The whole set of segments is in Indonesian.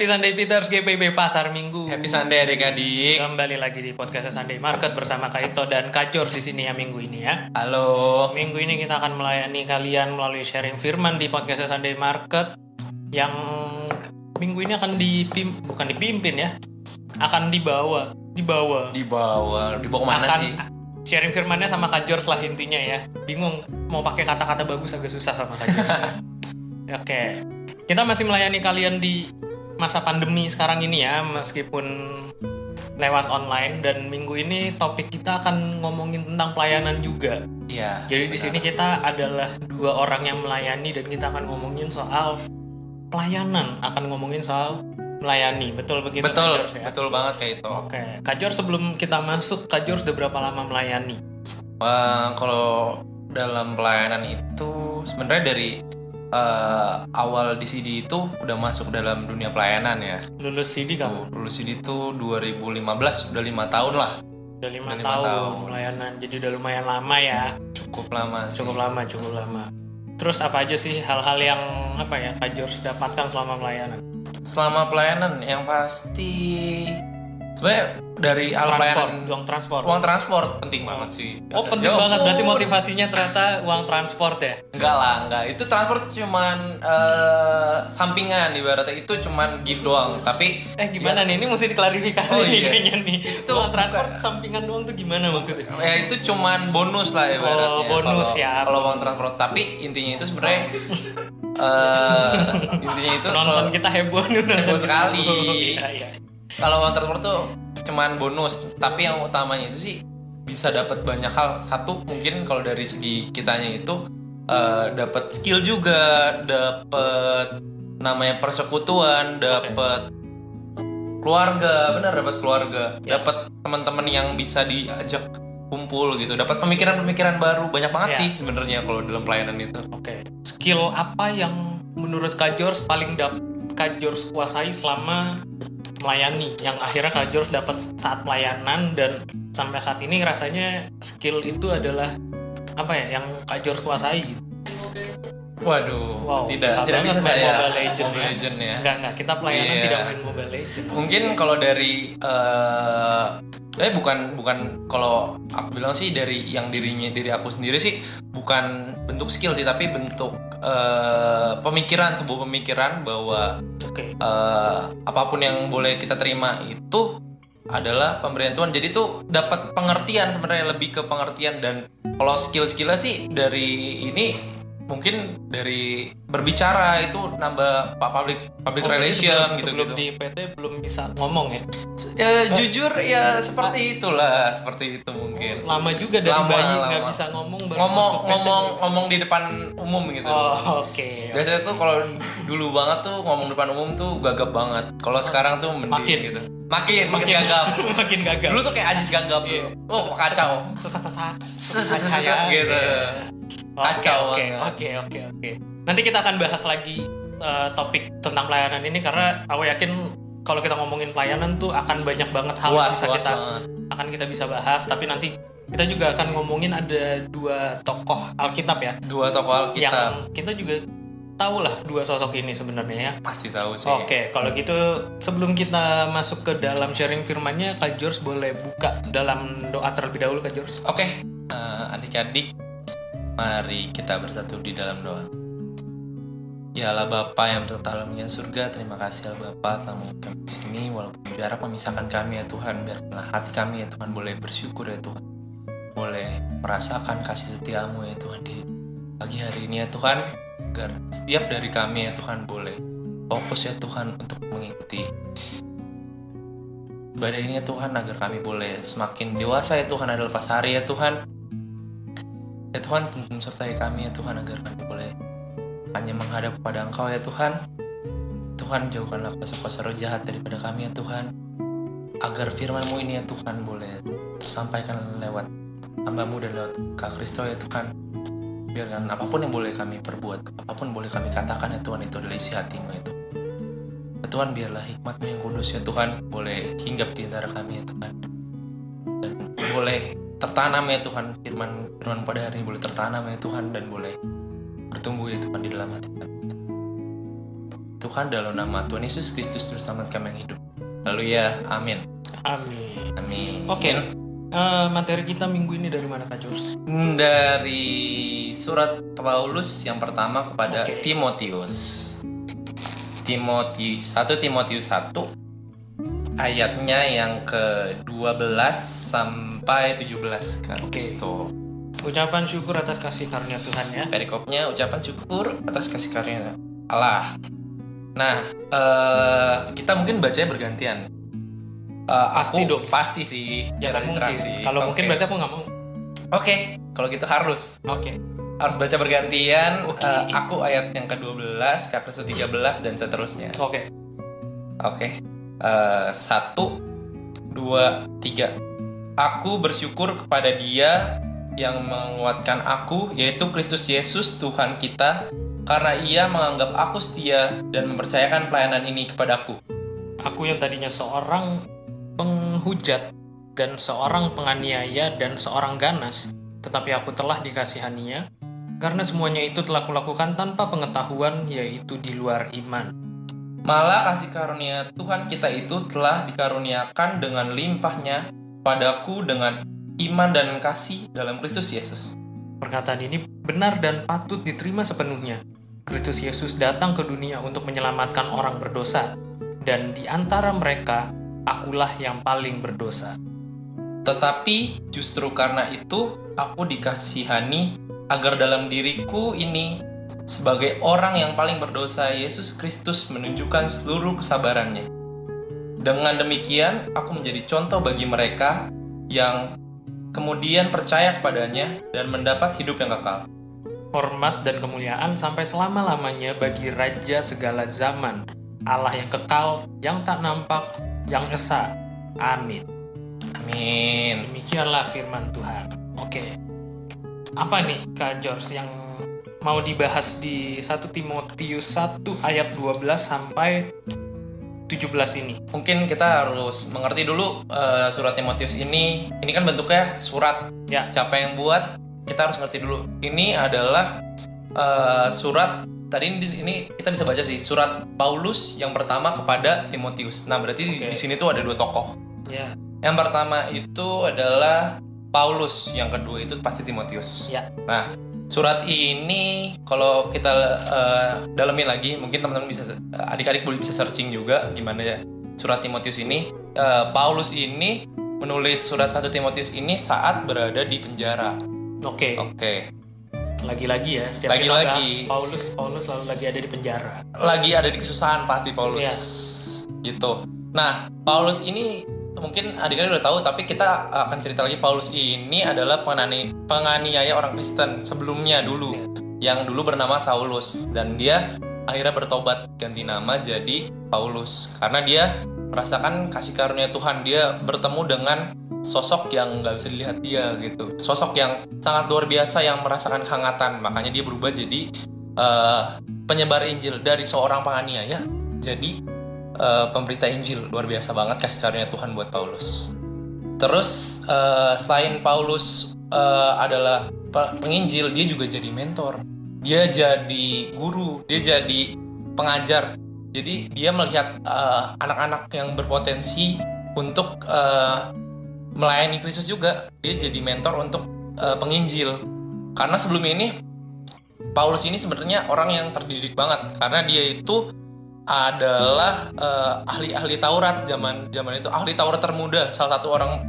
Sunday Peters GPB Pasar Minggu. Happy Sunday adik-adik. Kembali lagi di podcast Sunday Market bersama Kaito dan Kak George di sini ya minggu ini ya. Halo. Minggu ini kita akan melayani kalian melalui sharing firman di podcast Sunday Market yang minggu ini akan bukan dipimpin ya. Akan dibawa kemana sih? Sharing firmannya sama Kak George lah intinya ya. Bingung mau pakai kata-kata bagus agak susah sama Kak George. Oke. Kita masih melayani kalian di masa pandemi sekarang ini ya, meskipun lewat online, dan minggu ini topik kita akan ngomongin tentang pelayanan juga. Iya. Jadi di sini kita adalah dua orang yang melayani dan kita akan ngomongin soal pelayanan, akan ngomongin soal melayani. Betul begitu? Betul, Kak George, ya? betul banget kayak itu. Oke, Kak George, sebelum kita masuk, Kak George udah berapa lama melayani? Kalau dalam pelayanan itu sebenarnya dari awal di CD itu udah masuk dalam dunia pelayanan ya. Lulus CD kamu? Lulus CD itu 2015, udah 5 tahun lah. Udah 5 tahun pelayanan, jadi udah lumayan lama ya. Cukup lama sih. Cukup lama. Terus apa aja sih hal-hal yang Kak George dapatkan selama pelayanan? Selama pelayanan yang pasti sebenarnya dari hal pelayanan uang transport penting banget sih. Oh, penting banget, berarti motivasinya ternyata uang transport ya? Enggak. Itu transport cuman sampingan, ibaratnya itu cuman gift doang. Tapi gimana nih? Ini mesti diklarifikasi kayaknya nih. Itu uang transport sampingan doang tuh gimana maksudnya? Ya itu cuman bonus lah ibaratnya. Oh, bonus ya. Kalau uang transport, tapi intinya itu sebenarnya intinya itu nonton kita heboh sekali. Iya. Kalau uang transport tuh cuman bonus, tapi yang utamanya itu sih bisa dapat banyak hal. Satu, mungkin kalau dari segi kitanya itu dapat skill juga, dapat namanya persekutuan, dapat keluarga, dapat keluarga, dapat teman-teman yang bisa diajak kumpul gitu, dapat pemikiran-pemikiran baru, banyak banget sih sebenarnya kalau dalam pelayanan itu. Oke. Skill apa yang menurut Kak George paling Kak George kuasai selama melayani, yang akhirnya Kak George dapat saat pelayanan dan sampai saat ini rasanya skill itu adalah yang Kak George kuasai gitu? Waduh, tidak bisa saya Mobile Legend ya. Enggak, kita pelayanan tidak main Mobile Legend. Mungkin kalau dari bukan kalau aku bilang sih dari diri aku sendiri sih bukan bentuk skill sih, tapi bentuk sebuah pemikiran bahwa apapun yang boleh kita terima itu adalah pemberian Tuhan. Jadi tuh dapat pengertian, sebenarnya lebih ke pengertian. Dan kalau skill-skillnya sih dari ini mungkin dari berbicara itu nambah public relation gitu. Sebelum di PT belum bisa ngomong ya? Jujur ya seperti itulah, seperti itu mungkin. Lama juga dari bayi nggak bisa ngomong. Ngomong di depan umum gitu. Oke. Biasanya tuh kalau dulu banget tuh ngomong depan umum tuh gagap banget. Kalau sekarang tuh mending gitu. Makin gagap. Makin gagap. Dulu tuh kayak Ajis gagap dulu. Oh, kacau. Sesat gitu. Kacau. Oke. Nanti kita akan bahas lagi topik tentang pelayanan ini, karena aku yakin kalau kita ngomongin pelayanan tuh akan banyak banget hal yang kita bisa bahas. Tapi nanti kita juga akan ngomongin ada dua tokoh Alkitab ya. Yang kita juga tahu lah dua sosok ini sebenarnya ya. Pasti tahu sih. Oke, kalau gitu sebelum kita masuk ke dalam sharing firman-nya, Kak George boleh buka dalam doa terlebih dahulu, Kak George. Oke. Adik-adik, mari kita bersatu di dalam doa. Ya Allah Bapa yang bertata dalam surga, terima kasih Allah Bapa telah mengundang kami di sini, walaupun jarak memisahkan kami ya Tuhan, biarkanlah hati kami ya Tuhan boleh bersyukur ya Tuhan, boleh merasakan kasih setiamu ya Tuhan di pagi hari ini ya Tuhan, agar setiap dari kami ya Tuhan boleh fokus ya Tuhan untuk mengikuti ibadah ini ya Tuhan, agar kami boleh semakin dewasa ya Tuhan adalah pas hari ya Tuhan. Ya Tuhan, tuntun sertai kami ya Tuhan, agar kami boleh hanya menghadap kepada Engkau ya Tuhan. Tuhan, jauhkanlah kuasa-kuasa roh jahat daripada kami ya Tuhan, agar firman-Mu ini ya Tuhan boleh tersampaikan lewat hamba-Mu dan lewat Kak Kristo ya Tuhan. Biarkan apapun yang boleh kami perbuat, apapun boleh kami katakan ya Tuhan, itu adalah isi hati-Mu itu. Ya Tuhan, biarlah hikmat-Mu yang kudus ya Tuhan boleh hinggap di antara kami ya Tuhan, dan boleh tertanam ya Tuhan, firman pada hari ini boleh tertanam ya Tuhan, dan boleh bertumbuh ya Tuhan di dalam hati kami. Tuhan, Tuhan dalam nama Tuhan Yesus Kristus Juru Selamat kami yang hidup. Haleluya, amin. Amin. Amin. Oke. Materi kita minggu ini dari mana Kak Jurs? Dari surat Paulus yang pertama kepada Timotius. 1 Timotius 1 ayatnya yang ke-12 sampai 17 Kak Kristo. Ucapan syukur atas kasih karunia Tuhan ya. Perikopnya ucapan syukur atas kasih karunia Allah. Nah, kita mungkin bacanya bergantian. Pasti dong. Pasti sih. Jangan mungkin. Kalau mungkin berarti aku nggak mau. Oke, kalau gitu harus. Oke. Harus baca bergantian. Aku ayat yang ke-12, Kak Kristo 13 dan seterusnya. Oke. 1, 2, 3. Aku bersyukur kepada Dia yang menguatkan aku, yaitu Kristus Yesus Tuhan kita, karena Ia menganggap aku setia dan mempercayakan pelayanan ini kepadaku. Aku yang tadinya seorang penghujat dan seorang penganiaya dan seorang ganas, tetapi aku telah dikasihaninya, karena semuanya itu telah kulakukan tanpa pengetahuan, yaitu di luar iman. Malah kasih karunia Tuhan kita itu telah dikaruniakan dengan limpahnya padaku dengan iman dan kasih dalam Kristus Yesus. Perkataan ini benar dan patut diterima sepenuhnya. Kristus Yesus datang ke dunia untuk menyelamatkan orang berdosa, dan di antara mereka, akulah yang paling berdosa. Tetapi justru karena itu, aku dikasihani agar dalam diriku ini, sebagai orang yang paling berdosa, Yesus Kristus menunjukkan seluruh kesabarannya. Dengan demikian, aku menjadi contoh bagi mereka yang kemudian percaya kepadanya dan mendapat hidup yang kekal. Hormat dan kemuliaan sampai selama-lamanya bagi Raja segala zaman, Allah yang kekal, yang tak nampak, yang esa. Amin. Amin. Demikianlah firman Tuhan. Oke. Apa nih Kak George yang mau dibahas di 1 Timotius 1 ayat 12 sampai 17 ini? Mungkin kita harus mengerti dulu surat Timotius ini kan bentuknya surat. Ya. Siapa yang buat? Kita harus ngerti dulu. Ini adalah surat, tadi ini kita bisa baca sih, surat Paulus yang pertama kepada Timotius. Nah, berarti di sini tuh ada dua tokoh. Ya. Yang pertama itu adalah Paulus, yang kedua itu pasti Timotius. Ya. Nah, surat ini kalau kita dalemin lagi, mungkin teman-teman bisa, adik-adik boleh bisa searching juga gimana ya surat Timotius ini. Paulus ini menulis surat 1 Timotius ini saat berada di penjara. Oke. Lagi-lagi ya, setiap kita bahas Paulus selalu lagi ada di penjara. Lagi ada di kesusahan pasti Paulus. Ya. Gitu. Nah, Paulus ini mungkin adik-adik udah tahu, tapi kita akan cerita lagi. Paulus ini adalah penganiaya orang Kristen sebelumnya dulu, yang dulu bernama Saulus, dan dia akhirnya bertobat ganti nama jadi Paulus karena dia merasakan kasih karunia Tuhan. Dia bertemu dengan sosok yang nggak bisa dilihat dia gitu, sosok yang sangat luar biasa yang merasakan kehangatan, makanya dia berubah jadi penyebar Injil, dari seorang penganiaya jadi pemberita Injil. Luar biasa banget kasih karunia Tuhan buat Paulus. Terus selain Paulus adalah penginjil, dia juga jadi mentor, dia jadi guru, dia jadi pengajar. Jadi dia melihat anak-anak yang berpotensi untuk melayani Kristus juga. Dia jadi mentor untuk penginjil. Karena sebelum ini Paulus ini sebenarnya orang yang terdidik banget, karena dia itu adalah ahli Taurat zaman itu, ahli Taurat termuda, salah satu orang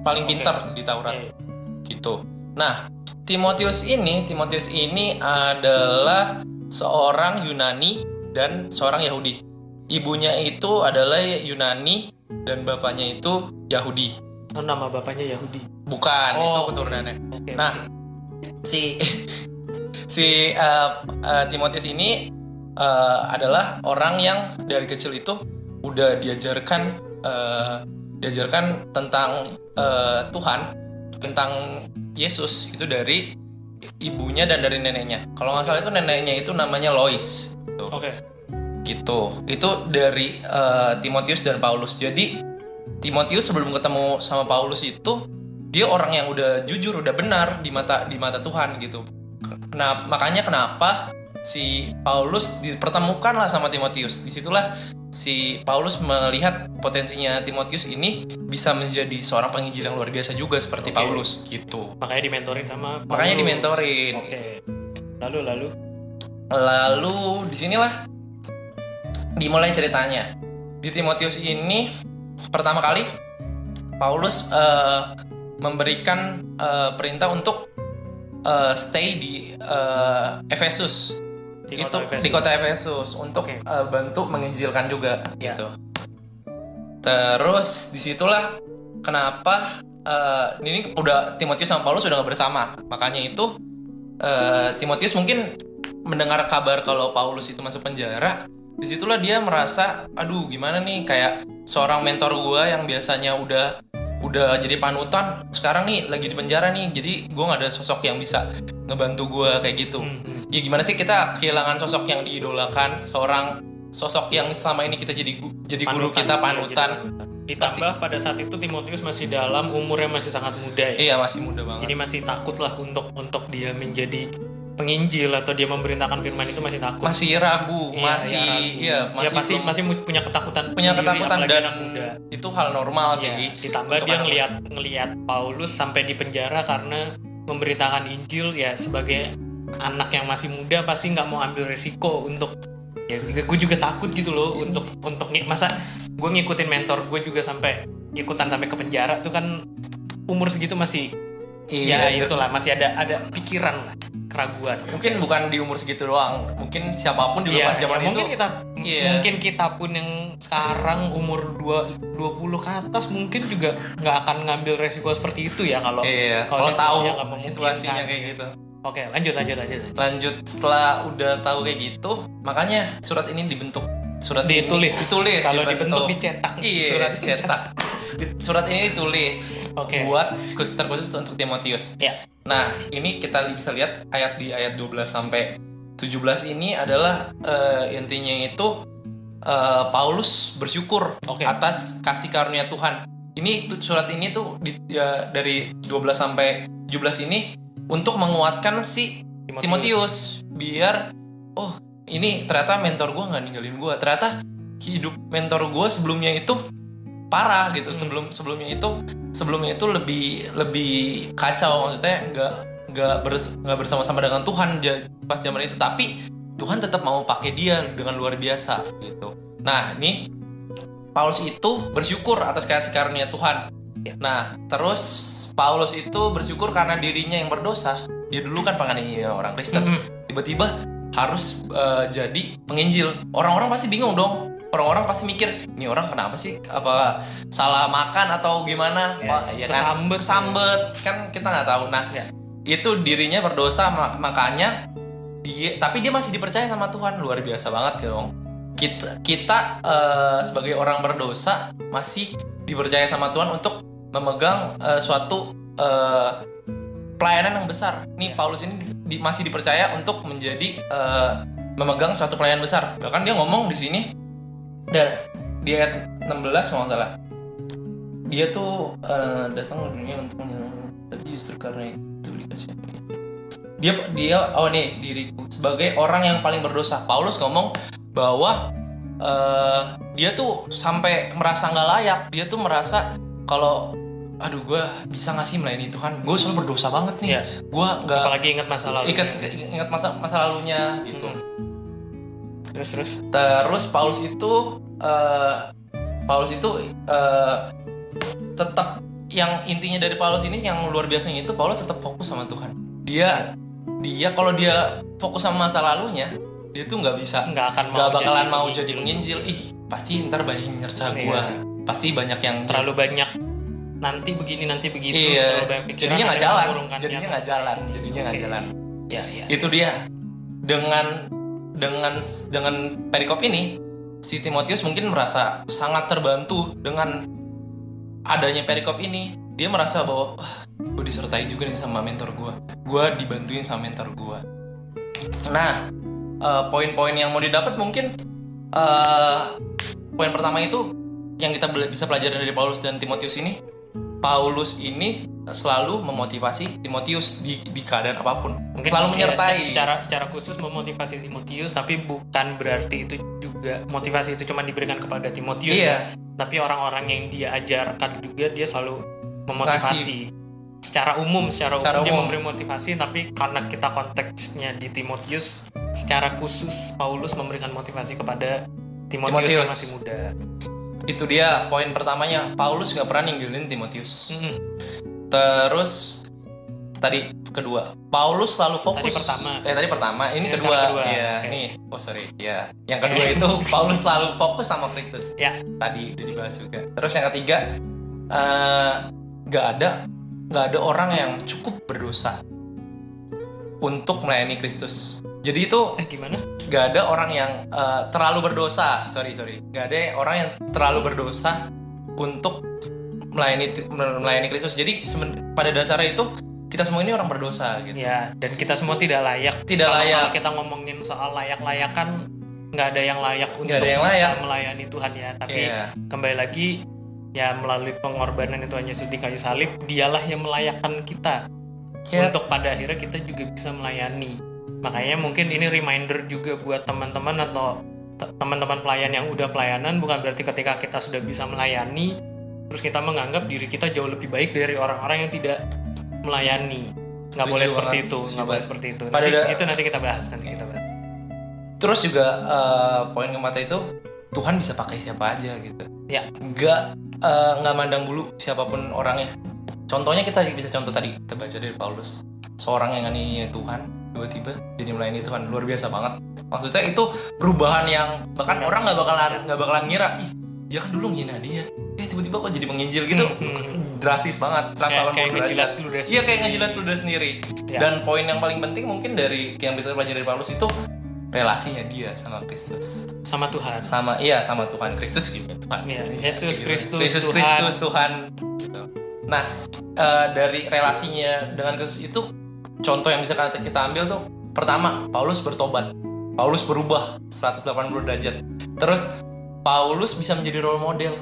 paling pintar di Taurat. Gitu. Nah, Timotius ini adalah seorang Yunani dan seorang Yahudi. Ibunya itu adalah Yunani dan bapaknya itu Yahudi. Oh, nama bapaknya Yahudi? Bukan, itu keturunannya. Nah, si Timotius ini adalah orang yang dari kecil itu udah diajarkan tentang Tuhan, tentang Yesus itu dari ibunya dan dari neneknya. Kalau nggak salah itu neneknya itu namanya Lois. Gitu. Itu dari Timotius dan Paulus. Jadi Timotius sebelum ketemu sama Paulus itu dia orang yang udah jujur, udah benar di mata Tuhan gitu. Nah, makanya kenapa si Paulus dipertemukan lah sama Timotius. Disitulah si Paulus melihat potensinya Timotius ini bisa menjadi seorang penginjil yang luar biasa juga seperti Paulus gitu. Makanya dimentorin sama Paulus. Makanya dimentorin. Oke. Lalu disinilah dimulai ceritanya. Di Timotius ini pertama kali Paulus memberikan perintah untuk stay di Efesus. Di kota Efesus untuk bantu menginjilkan juga gitu. Terus disitulah kenapa ini udah Timotius sama Paulus udah gak bersama. Makanya itu Timotius mungkin mendengar kabar kalau Paulus itu masuk penjara. Disitulah dia merasa, aduh gimana nih, kayak seorang mentor gue yang biasanya udah jadi panutan, sekarang nih lagi di penjara nih, jadi gue nggak ada sosok yang bisa ngebantu gue kayak gitu. Ya gimana sih kita kehilangan sosok yang diidolakan, seorang sosok yang selama ini kita jadi guru kita, panutan. Ditambah pada saat itu Timotius masih dalam umurnya masih sangat muda ya. Iya, masih muda banget. Jadi masih takut lah untuk dia menjadi penginjil atau dia memerintahkan firman itu masih takut. Masih ragu, masih punya ketakutan. Dan itu hal normal sih. Ditambah dia ngelihat Paulus sampai di penjara karena memberitakan Injil, ya sebagai anak yang masih muda pasti nggak mau ambil resiko untuk, ya gue juga takut gitu loh untuk masa gue ngikutin mentor gue juga sampai ikutan sampai ke penjara tuh kan umur segitu masih itulah masih ada pikiran lah, keraguan. Mungkin bukan di umur segitu doang, mungkin siapapun di luar zaman itu. Mungkin kita pun yang sekarang umur 20 ke atas mungkin juga nggak akan ngambil resiko seperti itu ya kalau tahu situasinya kayak gitu. Oke, lanjut. Setelah udah tahu kayak gitu, makanya surat ini dibentuk. Ditulis. Kalau dibentuk dicetak. Iya, surat dicetak. Surat ini ditulis buat terkhusus untuk Timotius. Nah, ini kita bisa lihat di ayat 12 sampai 17 ini adalah intinya itu Paulus bersyukur atas kasih karunia Tuhan. Ini surat ini tuh dari 12 sampai 17 ini untuk menguatkan si Timotius biar ini ternyata mentor gue nggak ninggalin gue, ternyata hidup mentor gue sebelumnya itu parah gitu. Sebelumnya itu lebih kacau, maksudnya nggak bersama-sama dengan Tuhan pas zaman itu, tapi Tuhan tetap mau pakai dia dengan luar biasa gitu. Nah, ini Paulus itu bersyukur atas kasih karunia Tuhan. Nah, terus Paulus itu bersyukur karena dirinya yang berdosa. Dia dulu kan penganiaya orang Kristen, tiba-tiba harus jadi penginjil. Orang-orang pasti bingung dong. Orang-orang pasti mikir, ini orang kenapa sih? Apa salah makan atau gimana? Kesambet kan kita nggak tahu. Nah, itu dirinya berdosa, makanya tapi dia masih dipercaya sama Tuhan. Luar biasa banget dong. Kita sebagai orang berdosa masih dipercaya sama Tuhan untuk memegang suatu pelayanan yang besar. Nih Paulus ini masih dipercaya untuk menjadi memegang suatu pelayanan besar. Bahkan dia ngomong di sini dan di ayat 16 kalau nggak salah, dia tuh datang ke dunia untuk tapi justru karena itu dikasih dia diriku sebagai orang yang paling berdosa. Paulus ngomong bahwa dia tuh sampai merasa nggak layak. Dia tuh merasa kalau aduh gue bisa nggak sih melayani Tuhan, gue selalu berdosa banget nih. Gue nggak, apalagi ingat masa lalu, ingat masa lalunya gitu. Terus Paulus itu tetap, yang intinya dari Paulus ini yang luar biasanya itu Paulus tetap fokus sama Tuhan. Dia kalau dia fokus sama masa lalunya, dia tuh nggak bakalan mau jadi penginjil. Pasti ntar banyak yang nyerca gue, pasti banyak yang terlalu banyak nanti begini nanti begitu. Jadinya nggak jalan. Itu dia. Dengan perikop ini, si Timotius mungkin merasa sangat terbantu dengan adanya perikop ini. Dia merasa bahwa gue disertai juga nih sama mentor gue dibantuin sama mentor gue. Nah, poin-poin yang mau didapat mungkin poin pertama itu yang kita bisa pelajari dari Paulus dan Timotius ini. Paulus ini selalu memotivasi Timotius di keadaan apapun. mungkin selalu menyertai. Secara khusus memotivasi Timotius, tapi bukan berarti itu juga motivasi itu cuma diberikan kepada Timotius ya. Tapi orang-orang yang dia ajarkan juga dia selalu memotivasi. Secara umum dia memberi motivasi, tapi karena kita konteksnya di Timotius, secara khusus Paulus memberikan motivasi kepada Timotius yang masih muda. Itu dia poin pertamanya, Paulus nggak pernah ninggalin Timotius. Terus tadi kedua, Paulus selalu fokus. Tadi pertama, ini kedua. Ya, okay. Nih, sorry. Ya, yang kedua itu Paulus selalu fokus sama Kristus. Ya. Tadi udah dibahas juga. Terus yang ketiga, nggak ada orang yang cukup berdosa untuk melayani Kristus. Jadi itu gimana? Gak ada orang yang terlalu berdosa. Sorry. Gak ada orang yang terlalu berdosa untuk melayani Kristus. Jadi pada dasarnya itu kita semua ini orang berdosa gitu. Ya, dan kita semua tidak layak. Kalau kita ngomongin soal layak-layakan, nggak ada yang layak untuk bisa melayani Tuhan ya. Tapi kembali lagi ya, melalui pengorbanan Tuhan Yesus di kayu salib, dialah yang melayakkan kita untuk pada akhirnya kita juga bisa melayani. Makanya mungkin ini reminder juga buat teman-teman atau teman-teman pelayan yang udah pelayanan, bukan berarti ketika kita sudah bisa melayani terus kita menganggap diri kita jauh lebih baik dari orang-orang yang tidak melayani. Nggak boleh seperti itu. Nanti kita bahas. Terus juga poin keempat itu, Tuhan bisa pakai siapa aja gitu. Ya. Nggak mandang bulu siapapun orangnya. Contohnya kita bisa contoh tadi kita baca dari Paulus, seorang yang nganiaya Tuhan tiba-tiba jadi melayani Tuhan, luar biasa banget. Maksudnya itu perubahan yang bahkan orang nggak bakalan ngira, dia kan dulu ngina dia, tiba-tiba kok jadi menginjil gitu. Drastis banget, 180 derajat. Iya, kayak ngejilat ludah sendiri. Ya. Dan poin yang paling penting mungkin dari yang bisa belajar dari Paulus itu relasinya dia sama Kristus, sama Tuhan. Sama Tuhan. Kristus juga Tuhan. Ya, Yesus Kristus Tuhan. Nah, dari relasinya dengan Kristus itu, contoh yang bisa kita ambil tuh, pertama, Paulus bertobat. Paulus berubah 180 derajat. Terus Paulus bisa menjadi role model.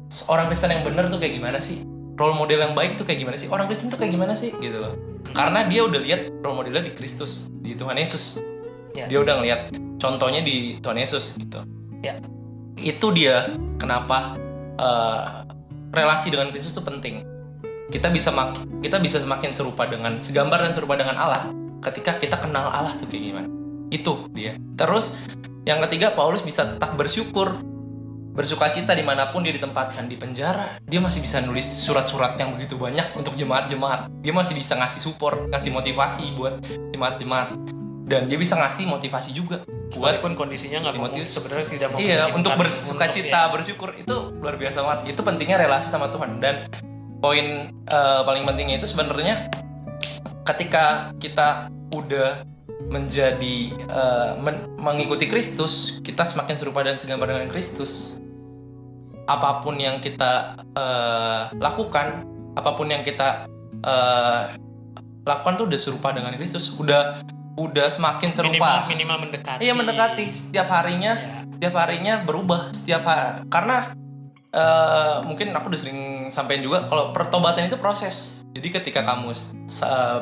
Seorang Kristen yang benar tuh kayak gimana sih? Role model yang baik tuh kayak gimana sih? Orang Kristen tuh kayak gimana sih? Gitu loh. Karena dia udah lihat role modelnya di Kristus, di Tuhan Yesus. Ya. Dia udah ngeliat contohnya di Tuhan Yesus gitu. Ya. Itu dia kenapa relasi dengan Kristus itu penting. Kita bisa semakin segambar dan serupa dengan Allah ketika kita kenal Allah tuh kayak gimana. Itu dia. Terus yang ketiga, Paulus bisa tetap bersukacita dimanapun dia ditempatkan. Di penjara dia masih bisa nulis surat-surat yang begitu banyak untuk jemaat-jemaat. Dia masih bisa ngasih support, ngasih motivasi buat jemaat-jemaat, dan dia bisa ngasih motivasi juga walaupun kondisinya nggak mau, sebenarnya tidak mau. Iya, untuk bersukacita, bersyukur, itu luar biasa banget. Itu pentingnya relasi sama Tuhan. Dan poin paling pentingnya itu sebenarnya ketika kita udah menjadi mengikuti Kristus, kita semakin serupa dan segambar dengan Kristus. Apapun yang kita lakukan, apapun yang kita lakukan tuh udah serupa dengan Kristus, udah semakin serupa. Minimal mendekati. Iya, mendekati. Setiap harinya berubah. Karena mungkin aku udah sering sampaikan juga kalau pertobatan itu proses. Jadi ketika kamu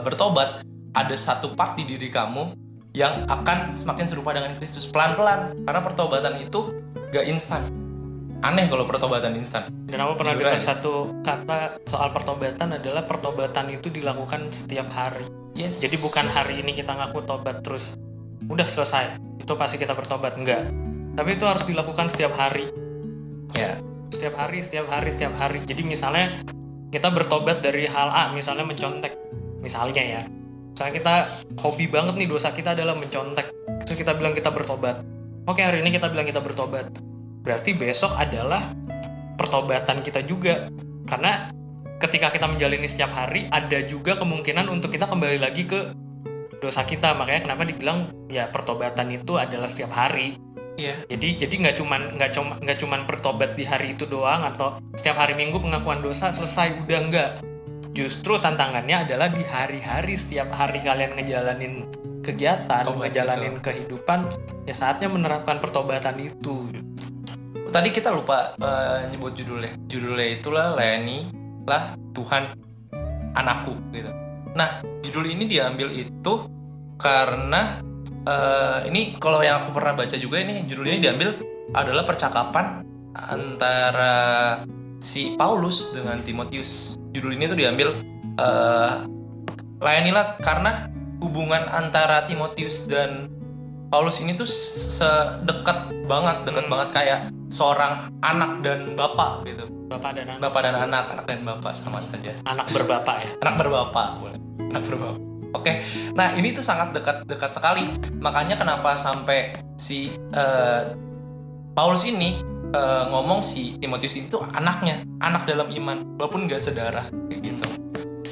bertobat, ada satu part di diri kamu yang akan semakin serupa dengan Kristus pelan-pelan. Karena pertobatan itu gak instan. Aneh kalau pertobatan instan. Dan aku pernah dengar satu kata soal pertobatan adalah pertobatan itu dilakukan setiap hari. Yes. Jadi bukan hari ini kita ngaku tobat terus udah selesai, itu pasti kita bertobat, enggak. Tapi itu harus dilakukan setiap hari. Ya. Setiap hari. Jadi misalnya kita bertobat dari hal A, misalnya mencontek. Misalnya ya. Misalnya kita hobi banget nih, dosa kita adalah mencontek. Terus kita bilang kita bertobat. Oke, hari ini kita bilang kita bertobat. Berarti besok adalah pertobatan kita juga. Karena ketika kita menjalani setiap hari, ada juga kemungkinan untuk kita kembali lagi ke dosa kita. Makanya kenapa dibilang ya pertobatan itu adalah setiap hari. Iya. Jadi nggak cuman bertobat di hari itu doang, atau setiap hari Minggu pengakuan dosa selesai, udah enggak. Justru tantangannya adalah di hari-hari, setiap hari kalian ngejalanin kegiatan, ngejalanin kehidupan, ya saatnya menerapkan pertobatan itu. Tadi kita lupa nyebut judulnya. Judulnya itulah layanilah Tuhan anakku gitu. Nah, judul ini diambil itu Karena ini kalau yang aku pernah baca juga, ini judulnya diambil adalah percakapan antara si Paulus dengan Timotius. Judul ini tuh diambil layanilah, karena hubungan antara Timotius dan Paulus ini tuh sedekat banget, banget kayak seorang anak dan bapak gitu. Bapak dan anak. Bapak dan anak dan bapak sama saja. Anak berbapak ya. Anak berbapak, boleh. Anak berbapak. Oke, nah ini tuh sangat dekat sekali. Makanya kenapa sampai si Paulus ini ngomong si Timotius ini tuh anaknya, anak dalam iman, walaupun nggak sedarah kayak gitu.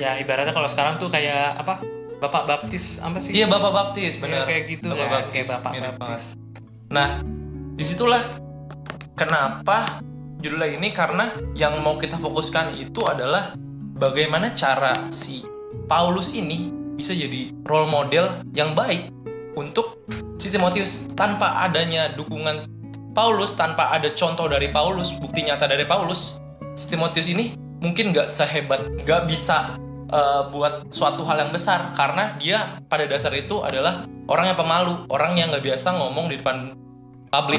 Ya ibaratnya kalau sekarang tuh kayak apa? Bapak baptis apa sih? Iya, bapak baptis, benar. Ya, kayak gitu bapak ya, baptis, kayak bapak mirip baptis. banget. Nah, disitulah kenapa judulnya ini, karena yang mau kita fokuskan itu adalah bagaimana cara si Paulus ini bisa jadi role model yang baik untuk si Timotius. Tanpa adanya dukungan Paulus, tanpa ada contoh dari Paulus, bukti nyata dari Paulus, si Timotius ini mungkin nggak sehebat, nggak bisa buat suatu hal yang besar, karena dia pada dasar itu adalah orang yang pemalu, orang yang nggak biasa ngomong di depan publik,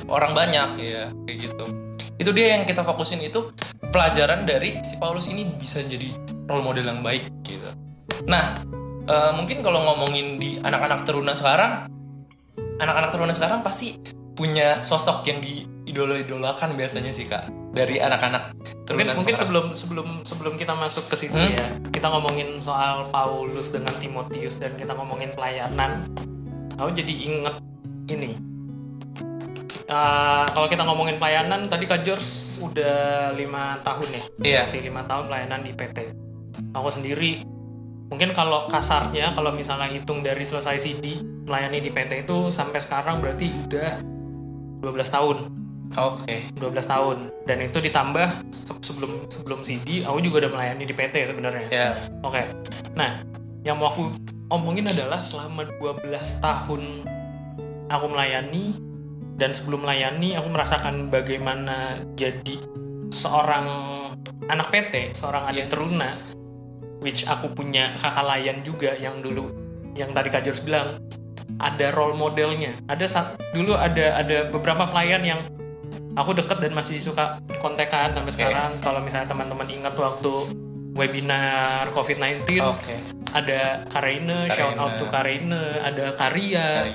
orang banyak ya, kayak gitu. Itu dia yang kita fokusin, itu pelajaran dari si Paulus ini bisa jadi role model yang baik gitu. Nah, mungkin kalau ngomongin di anak-anak teruna sekarang pasti punya sosok yang diidolakan biasanya sih Kak, dari anak-anak teruna. Mungkin sebelum kita masuk ke situ ya, kita ngomongin soal Paulus dengan Timotius dan kita ngomongin pelayanan. Aku jadi inget ini. Kalau kita ngomongin pelayanan, tadi Kak George udah 5 tahun ya. Iya. Berarti 5 tahun pelayanan di PT. Aku sendiri, mungkin kalau kasarnya, kalau misalnya hitung dari selesai CD, melayani di PT itu sampai sekarang berarti udah 12 tahun. Oke. 12 tahun. Dan itu ditambah sebelum CD, aku juga udah melayani di PT sebenarnya. Iya. Oke. Nah, yang mau aku omongin adalah selama 12 tahun aku melayani, dan sebelum melayani aku merasakan bagaimana jadi seorang anak PT, seorang adik teruna, which aku punya kakak layan juga yang dulu, yang tadi Kak George bilang, ada role modelnya. Dulu ada beberapa pelayan yang aku deket dan masih suka kontekan sampai sekarang. Kalau misalnya teman-teman ingat waktu webinar COVID-19, ada Karina, shout out to Karina, ada Karia,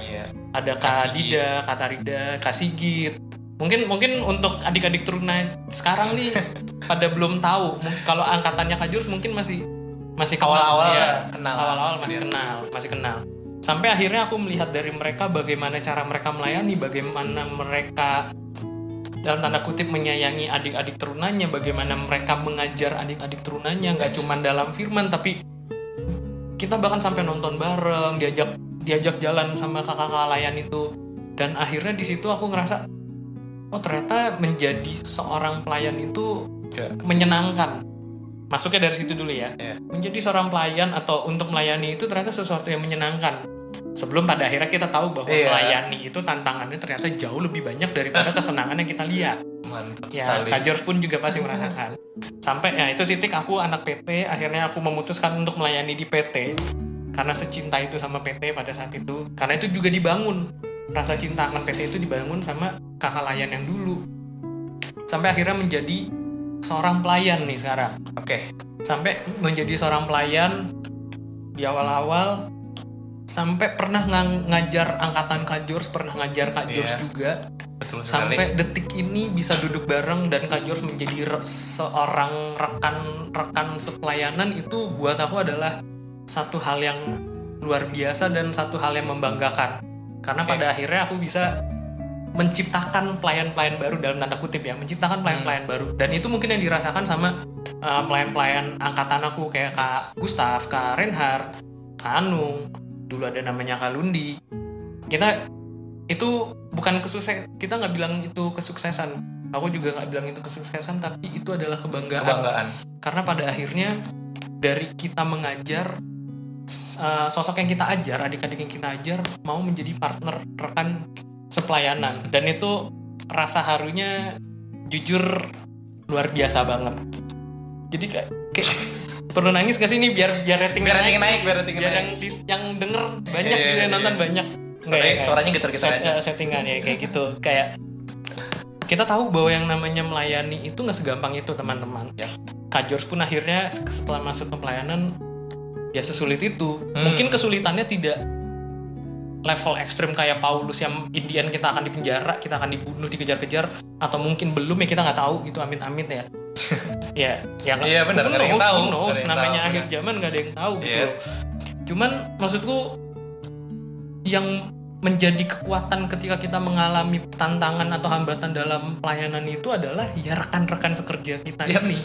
ada Kak Dida, Kak Tarida, Kak Sigit. Mungkin untuk adik-adik teruna sekarang nih pada belum tahu. Kalau angkatannya Kak Jules mungkin masih kenal, awal-awal masih kenal. Sampai akhirnya aku melihat dari mereka bagaimana cara mereka melayani, bagaimana mereka dalam tanda kutip menyayangi adik-adik terunanya, bagaimana mereka mengajar adik-adik terunanya, nggak cuma dalam firman, tapi kita bahkan sampai nonton bareng, diajak jalan sama kakak-kakak layan itu. Dan akhirnya di situ aku ngerasa, oh ternyata menjadi seorang pelayan itu menyenangkan. Masuknya dari situ dulu ya. Menjadi seorang pelayan atau untuk melayani itu ternyata sesuatu yang menyenangkan. Sebelum pada akhirnya kita tahu bahwa melayani itu tantangannya ternyata jauh lebih banyak daripada kesenangan yang kita lihat. Mantap ya, sekali. Kak George pun juga pasti merasakan. Sampai ya itu titik aku anak PT, akhirnya aku memutuskan untuk melayani di PT karena secinta itu sama PT pada saat itu. Karena itu juga dibangun, rasa cinta akan PT itu dibangun sama kakak layan yang dulu. Sampai akhirnya menjadi seorang pelayan nih sekarang. Sampai menjadi seorang pelayan di awal-awal, sampai pernah ngajar angkatan Kak George, pernah ngajar Kak George juga. Betul sekali. Sampai detik ini bisa duduk bareng dan Kak George menjadi seorang rekan sepelayanan, itu buat aku adalah satu hal yang luar biasa dan satu hal yang membanggakan. Karena pada akhirnya aku bisa menciptakan pelayan-pelayan baru, dalam tanda kutip ya, menciptakan pelayan-pelayan baru. Dan itu mungkin yang dirasakan sama pelayan-pelayan angkatan aku, kayak Kak Gustaf, Kak Reinhard, Kak Anung, dulu ada namanya Kak Lundi. Kita itu bukan kesuksesan, kita nggak bilang itu kesuksesan, aku juga nggak bilang itu kesuksesan, tapi itu adalah kebanggaan. Karena pada akhirnya dari kita mengajar, sosok yang kita ajar, adik-adik yang kita ajar mau menjadi partner, rekan sepelayanan. Dan itu rasa harunya jujur luar biasa banget. Jadi kayak Perlu nangis gak sih ini biar rating naik. yang denger banyak yang nonton banyak. Suaranya getar-getar aja. Settingan ya kayak gitu. Kayak kita tahu bahwa yang namanya melayani itu nggak segampang itu teman-teman. Ya. Kak George pun akhirnya setelah masuk ke pelayanan ya sesulit itu. Mungkin kesulitannya tidak level ekstrim kayak Paulus yang Indian kita akan dipenjara, kita akan dibunuh, dikejar-kejar, atau mungkin belum ya kita nggak tahu gitu, amit-amit ya. Iya benar, nggak ada yang tahu. Namanya akhir zaman nggak ada yang tahu gitu. Cuman maksudku yang menjadi kekuatan ketika kita mengalami tantangan atau hambatan dalam pelayanan itu adalah ya rekan-rekan sekerja kita ini.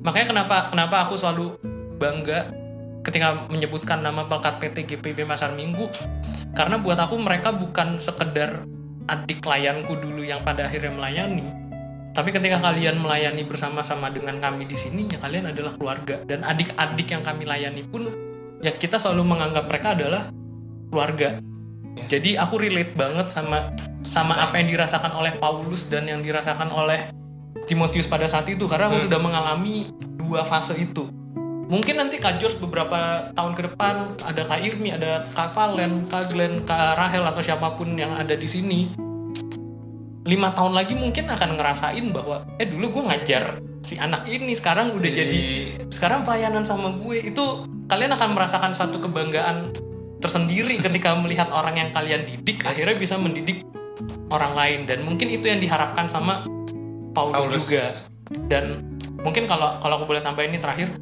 Makanya kenapa aku selalu bangga ketika menyebutkan nama pelekat PT GPIB Pasar Minggu, karena buat aku mereka bukan sekedar adik layanku dulu yang pada akhirnya melayani, tapi ketika kalian melayani bersama-sama dengan kami di sini ya kalian adalah keluarga, dan adik-adik yang kami layani pun ya kita selalu menganggap mereka adalah keluarga. Jadi aku relate banget sama apa yang dirasakan oleh Paulus dan yang dirasakan oleh Timotius pada saat itu, karena aku sudah mengalami dua fase itu. Mungkin nanti Kak George beberapa tahun ke depan ada Kak Irmi, ada Kak Valen, Kak Glenn, Kak Rahel atau siapapun yang ada di sini 5 tahun lagi mungkin akan ngerasain bahwa dulu gue ngajar si anak ini, sekarang udah sekarang pelayanan sama gue. Itu kalian akan merasakan satu kebanggaan tersendiri ketika melihat orang yang kalian didik akhirnya bisa mendidik orang lain, dan mungkin itu yang diharapkan sama Paulus juga. Dan mungkin kalau aku boleh tambahin ini terakhir,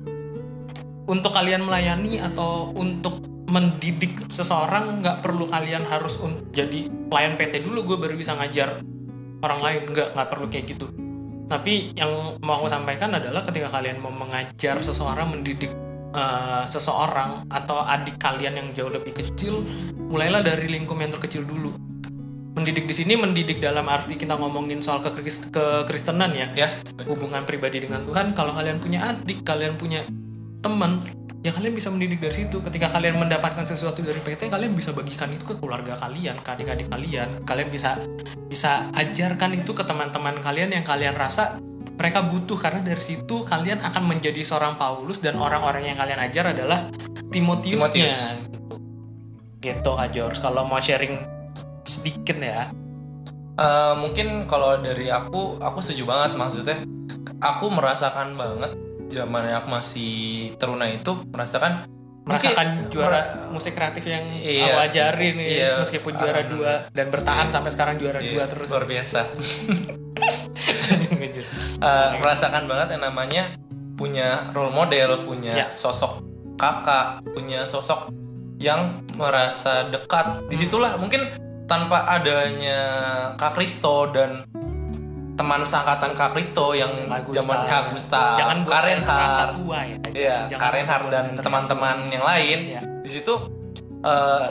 untuk kalian melayani atau untuk mendidik seseorang nggak perlu kalian harus jadi pelayan PT dulu gue baru bisa ngajar orang lain, nggak perlu kayak gitu. Tapi yang mau aku sampaikan adalah ketika kalian mau mengajar seseorang, mendidik seseorang atau adik kalian yang jauh lebih kecil, mulailah dari lingkup yang terkecil dulu. Mendidik di sini mendidik dalam arti kita ngomongin soal kekristenan ya. Hubungan pribadi dengan Tuhan. Kalau kalian punya adik, kalian punya teman, ya kalian bisa mendidik dari situ. Ketika kalian mendapatkan sesuatu dari PT, kalian bisa bagikan itu ke keluarga kalian, ke adik-adik kalian. Kalian bisa ajarkan itu ke teman-teman kalian yang kalian rasa mereka butuh, karena dari situ kalian akan menjadi seorang Paulus dan orang-orang yang kalian ajar adalah Timotiusnya. Gitu Kak George, kalau mau sharing sedikit ya. Mungkin kalau dari aku setuju banget. Maksudnya aku merasakan banget zaman aku masih teruna itu, merasakan juara musik kreatif yang aku ajarin meskipun juara 2 dan bertahan sampai sekarang juara 2 terus. Luar biasa. Merasakan banget yang namanya punya role model, punya sosok kakak, punya sosok yang merasa dekat. Disitulah mungkin tanpa adanya Kak Kristo dan teman seangkatan Kak Kristo yang zaman Kak Gustav, Karen Hart, Karen Hart dan teman-teman yang lain, di situ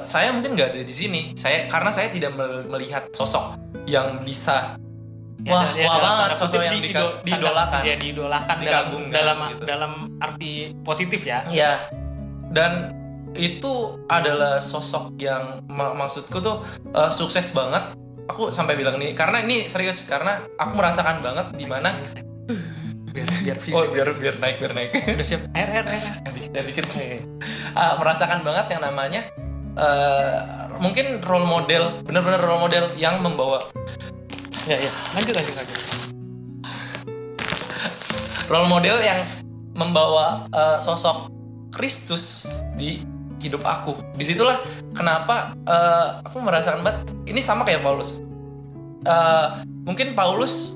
saya mungkin nggak ada di sini. Karena saya tidak melihat sosok yang bisa wah banget, sosok yang diidolakan. Ya diidolakan dalam arti positif ya. Iya. Dan itu adalah sosok yang maksudku tuh sukses banget. Aku sampai bilang nih, karena ini serius, karena aku merasakan banget di mana biar naik. Udah siap. Air. Dikit. Merasakan banget yang namanya mungkin role model, benar-benar role model yang membawa. Ya. Lanjut. Role model yang membawa sosok Kristus di hidup aku. Disitulah kenapa aku merasakan banget ini sama kayak Paulus. Mungkin Paulus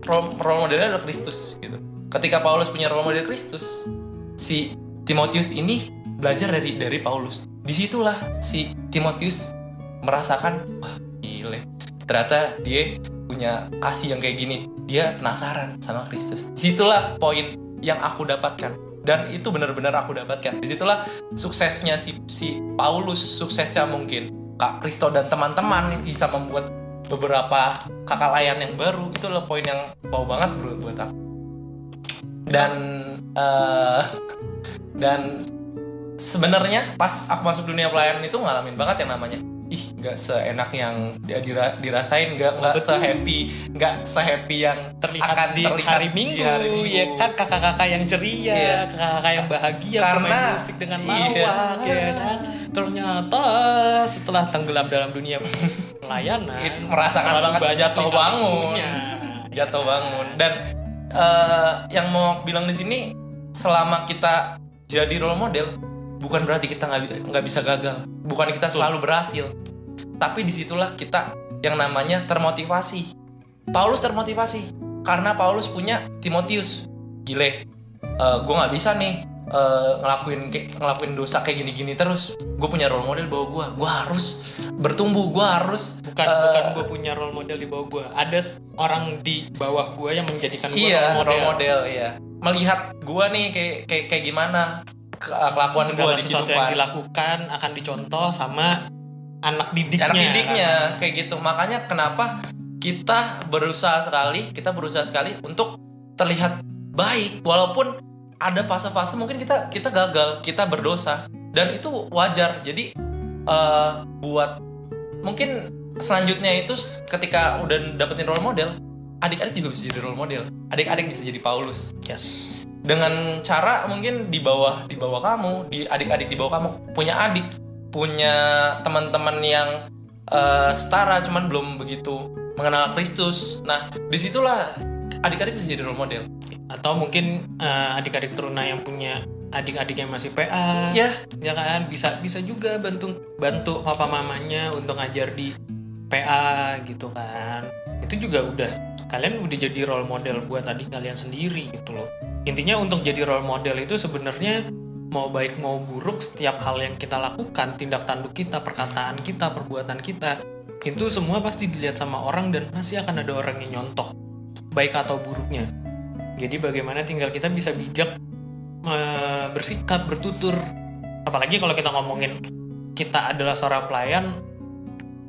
role modelnya adalah Kristus gitu. Ketika Paulus punya role model Kristus, si Timotius ini belajar dari Paulus. Disitulah si Timotius merasakan, wah gile, ternyata dia punya kasih yang kayak gini. Dia penasaran sama Kristus. Disitulah poin yang aku dapatkan. Dan itu benar-benar aku dapatkan. Disitulah suksesnya si Paulus, suksesnya mungkin Kak Kristo dan teman-teman bisa membuat beberapa kakak layan yang baru. Itulah poin yang bau banget bro buat aku. Dan sebenarnya pas aku masuk dunia pelayanan itu ngalamin banget yang namanya, nggak seenak yang dirasain, nggak sehappy yang terlihat akan di terlihat hari Minggu, ya kan, kakak-kakak yang ceria, Iya. kakak-kakak yang bahagia Karena- bermain musik dengan lawak, ya kan. Ternyata setelah tenggelam dalam dunia pelayanan itu merasakan terlalu banget banyak jatuh bangun, lika-likunya. jatuh bangun. Dan yang mau bilang di sini, selama kita jadi role model, bukan berarti kita nggak bisa gagal, bukan kita selalu berhasil, tapi disitulah kita yang namanya termotivasi. Paulus termotivasi karena Paulus punya Timotius. Gile, gue nggak bisa nih ngelakuin dosa kayak gini-gini terus. Gue punya role model bahwa gue harus bertumbuh, gue harus bukan gue punya role model di bawah gue, ada orang di bawah gue yang menjadikan gue role model, iya. Melihat gue nih kayak gimana kelakuan gue segala di sesuatu kehidupan. yang dilakukan akan dicontoh sama anak didiknya Kayak gitu. Makanya kenapa kita berusaha sekali untuk terlihat baik, walaupun ada fase-fase mungkin kita gagal, kita berdosa, dan itu wajar. Jadi buat mungkin selanjutnya itu ketika udah dapetin role model, adik-adik juga bisa jadi role model, adik-adik bisa jadi Paulus. Yes. Dengan cara mungkin di bawah kamu, adik-adik di bawah kamu punya teman-teman yang setara, cuman belum begitu mengenal Kristus. Nah, disitulah adik-adik bisa jadi role model. Atau mungkin adik-adik teruna yang punya adik-adik yang masih PA, ya kan, bisa juga bantu papa mamanya untuk ngajar di PA gitu kan. Itu juga kalian udah jadi role model buat adik kalian sendiri gitu loh. Intinya untuk jadi role model itu sebenarnya mau baik mau buruk, setiap hal yang kita lakukan, tindak tanduk kita, perkataan kita, perbuatan kita, itu semua pasti dilihat sama orang dan masih akan ada orang yang nyontoh baik atau buruknya. Jadi bagaimana tinggal kita bisa bijak bersikap, bertutur. Apalagi kalau kita ngomongin kita adalah seorang pelayan,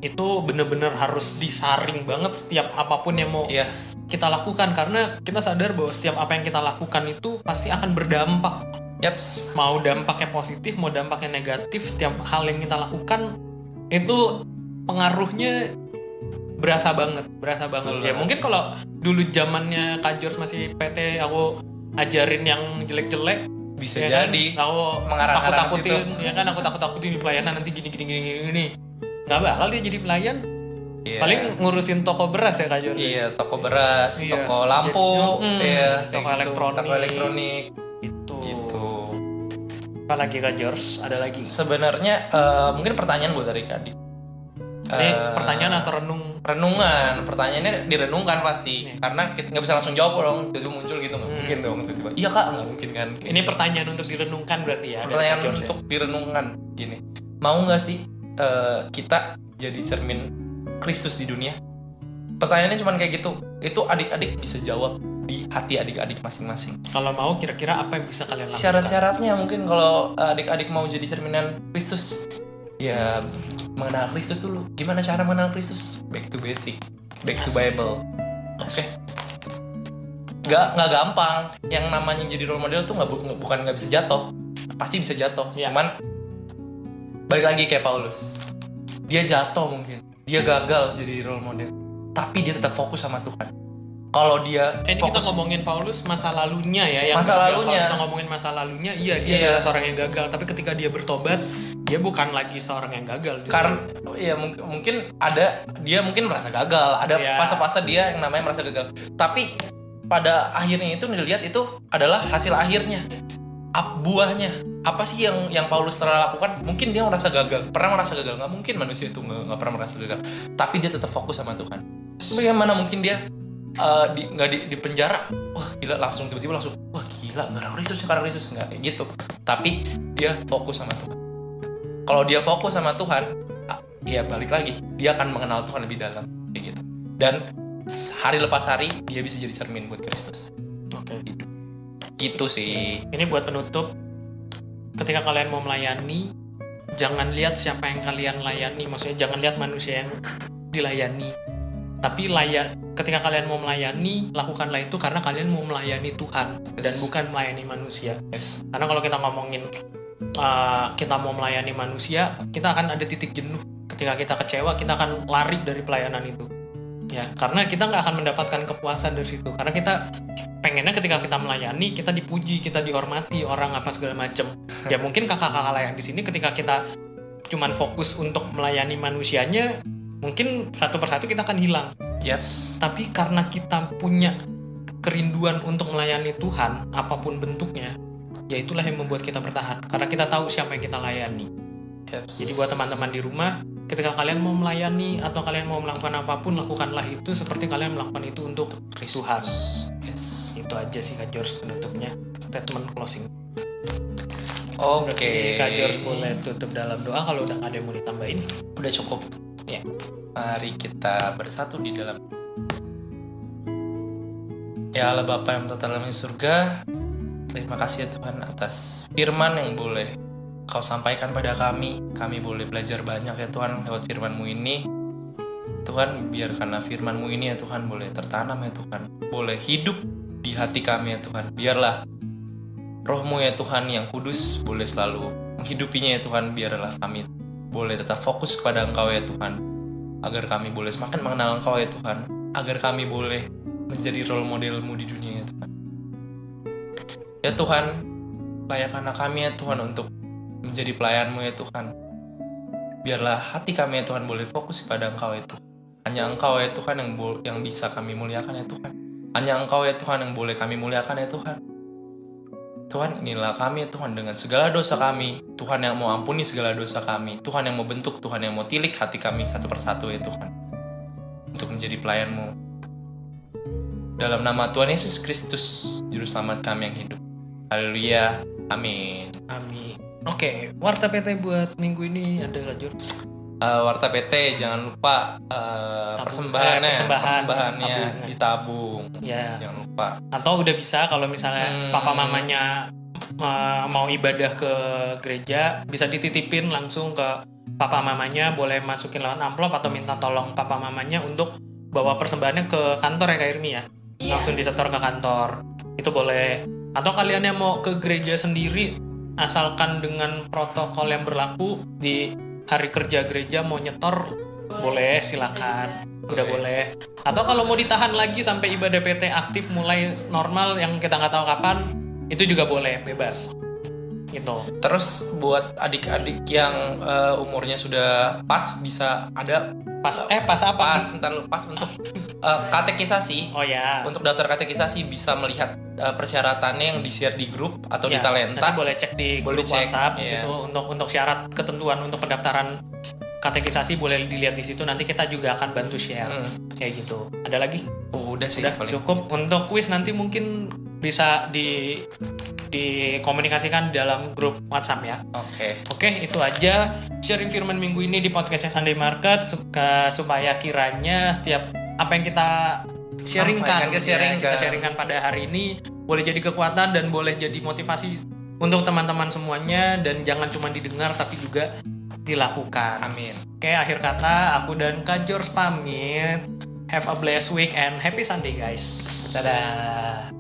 itu benar-benar harus disaring banget setiap apapun yang mau kita lakukan, karena kita sadar bahwa setiap apa yang kita lakukan itu pasti akan berdampak. Yaps. Mau dampaknya positif, mau dampaknya negatif, setiap hal yang kita lakukan itu pengaruhnya berasa banget. Betul. Ya mungkin kalau dulu zamannya Kak George masih PT, aku ajarin yang jelek-jelek, bisa ya jadi kan? Aku mengarah-arah takut-takutin, ke situ. ya kan, aku takut-takutin di pelayanan nanti gini. Nggak bakal dia jadi pelayan. Paling ngurusin toko beras ya Kak George. Iya, toko beras, Iya, toko lampu, toko elektronik. Gitu. Apa lagi Kak George? Ada lagi? Sebenarnya mungkin pertanyaan buat dari Kak Dik. Ini pertanyaan atau renungan? Pertanyaannya direnungkan pasti, karena kita nggak bisa langsung jawab dong, tiba-tiba muncul gitu, nggak mungkin dong tiba-tiba. Iya Kak, nggak mungkin kan? Ini pertanyaan untuk direnungkan berarti ya? Pertanyaan untuk direnungkan gini, mau nggak sih kita jadi cermin Kristus di dunia? Pertanyaannya cuma kayak gitu. Itu adik-adik bisa jawab di hati adik-adik masing-masing. Kalau mau, kira-kira apa yang bisa kalian lakukan? Syarat-syaratnya mungkin kalau adik-adik mau jadi cerminan Kristus, ya mengenal Kristus dulu. Gimana cara mengenal Kristus? Back to basic, back to Bible. Oke. Nggak gampang. Yang namanya jadi role model tuh bukan nggak bisa jatuh, pasti bisa jatuh. Cuman balik lagi kayak Paulus, dia jatuh mungkin, dia gagal jadi role model, tapi dia tetap fokus sama Tuhan. Kalau dia ini fokus, kita ngomongin Paulus masa lalunya ya, yang masa gagal. lalunya. Kalau kita ngomongin masa lalunya, dia adalah seorang yang gagal, tapi ketika dia bertobat, dia bukan lagi seorang yang gagal. Karena ya mungkin dia mungkin merasa gagal, ada fase-fase dia yang namanya merasa gagal. Tapi pada akhirnya itu dilihat itu adalah hasil akhirnya, buahnya. Apa sih yang Paulus telah lakukan? Mungkin dia pernah merasa gagal. Nggak mungkin manusia itu nggak pernah merasa gagal, tapi dia tetap fokus sama Tuhan. Bagaimana mungkin dia di penjara, wah gila, tiba-tiba langsung wah gila, karena Kristus nggak kayak gitu, tapi dia fokus sama Tuhan. Kalau dia fokus sama Tuhan, ya balik lagi, dia akan mengenal Tuhan lebih dalam kayak gitu, dan hari lepas hari dia bisa jadi cermin buat Kristus. Oke. Gitu sih. Ini buat penutup, ketika kalian mau melayani, jangan lihat siapa yang kalian layani, maksudnya jangan lihat manusia yang dilayani, tapi ketika kalian mau melayani, lakukanlah itu karena kalian mau melayani Tuhan dan bukan melayani manusia. Karena kalau kita ngomongin kita mau melayani manusia, kita akan ada titik jenuh Ketika kita kecewa, kita akan lari dari pelayanan itu. Ya, karena kita nggak akan mendapatkan kepuasan dari situ. Karena kita pengennya ketika kita melayani, kita dipuji, kita dihormati orang apa segala macem. Ya mungkin kakak-kakak layan di sini ketika kita cuman fokus untuk melayani manusianya, mungkin satu persatu kita akan hilang. Yes. Tapi karena kita punya kerinduan untuk melayani Tuhan, apapun bentuknya, ya itulah yang membuat kita bertahan. Karena kita tahu siapa yang kita layani. Yes. Jadi buat teman-teman di rumah, ketika kalian mau melayani atau kalian mau melakukan apapun, lakukanlah itu seperti kalian melakukan itu untuk Tuhan. Yes. Itu aja sih Kak George penutupnya. Statement closing. Oke. Kak George boleh tutup dalam doa kalau udah ada yang mau ditambahin. Udah cukup. Ya. Mari kita bersatu di dalam. Ya Allah Bapa yang bertata dalam surga, terima kasih ya Tuhan atas firman yang boleh Kau sampaikan pada kami. Kami boleh belajar banyak ya Tuhan lewat firman-Mu ini. Tuhan, biarkanlah firman-Mu ini ya Tuhan boleh tertanam ya Tuhan. Boleh hidup di hati kami ya Tuhan. Biarlah Roh-Mu ya Tuhan yang kudus boleh selalu menghidupinya ya Tuhan. Biarlah kami boleh tetap fokus kepada Engkau ya Tuhan. Agar kami boleh semakin mengenal Engkau ya Tuhan. Agar kami boleh menjadi role model-Mu di dunia ya Tuhan. Ya Tuhan, layakkanlah kami ya Tuhan untuk menjadi pelayan-Mu ya Tuhan. Biarlah hati kami ya Tuhan boleh fokus kepada Engkau ya Tuhan. Hanya Engkau ya Tuhan yang bisa kami muliakan ya Tuhan. Hanya Engkau ya Tuhan yang boleh kami muliakan ya Tuhan. Tuhan, inilah kami ya Tuhan dengan segala dosa kami. Tuhan yang mau ampuni segala dosa kami. Tuhan yang mau bentuk, Tuhan yang mau tilik hati kami satu persatu ya Tuhan. Untuk menjadi pelayan-Mu. Dalam nama Tuhan Yesus Kristus, Juru Selamat kami yang hidup. Haleluya. Amin. Amin. Oke, Warta PT buat minggu ini ada Kak George. Warta PT jangan lupa persembahannya tabungan. ditabung. Ya. Jangan lupa. Atau udah bisa kalau misalnya papa mamanya mau ibadah ke gereja, bisa dititipin langsung ke papa mamanya, boleh masukin lewat amplop atau minta tolong papa mamanya untuk bawa persembahannya ke kantor ya Kak Irmi ya. Langsung disetor ke kantor. Itu boleh. Atau kalian yang mau ke gereja sendiri, asalkan dengan protokol yang berlaku di hari kerja gereja mau nyetor, boleh, silakan. Udah boleh. Atau kalau mau ditahan lagi sampai ibadah PT aktif mulai normal yang kita nggak tahu kapan, itu juga boleh, bebas. Gitu. Terus buat adik-adik yang umurnya sudah pas bisa ada pas apa? Pas untuk katekisasi. Oh ya. Untuk daftar katekisasi bisa melihat persyaratannya yang di-share di grup atau di Talenta. Nanti boleh cek di grup WhatsApp gitu untuk syarat ketentuan untuk pendaftaran katekisasi boleh dilihat di situ. Nanti kita juga akan bantu share kayak gitu. Ada lagi? Udah sih. Udah cukup. Untuk kuis nanti mungkin bisa dikomunikasikan dalam grup WhatsApp ya. Oke, itu aja sharing firman minggu ini di podcastnya Sunday Market supaya kiranya setiap apa yang kita sharingkan pada hari ini boleh jadi kekuatan dan boleh jadi motivasi untuk teman-teman semuanya, dan jangan cuma didengar tapi juga dilakukan. Amin. Oke, akhir kata aku dan Kak George pamit. Have a blessed week and happy Sunday guys. Dadah.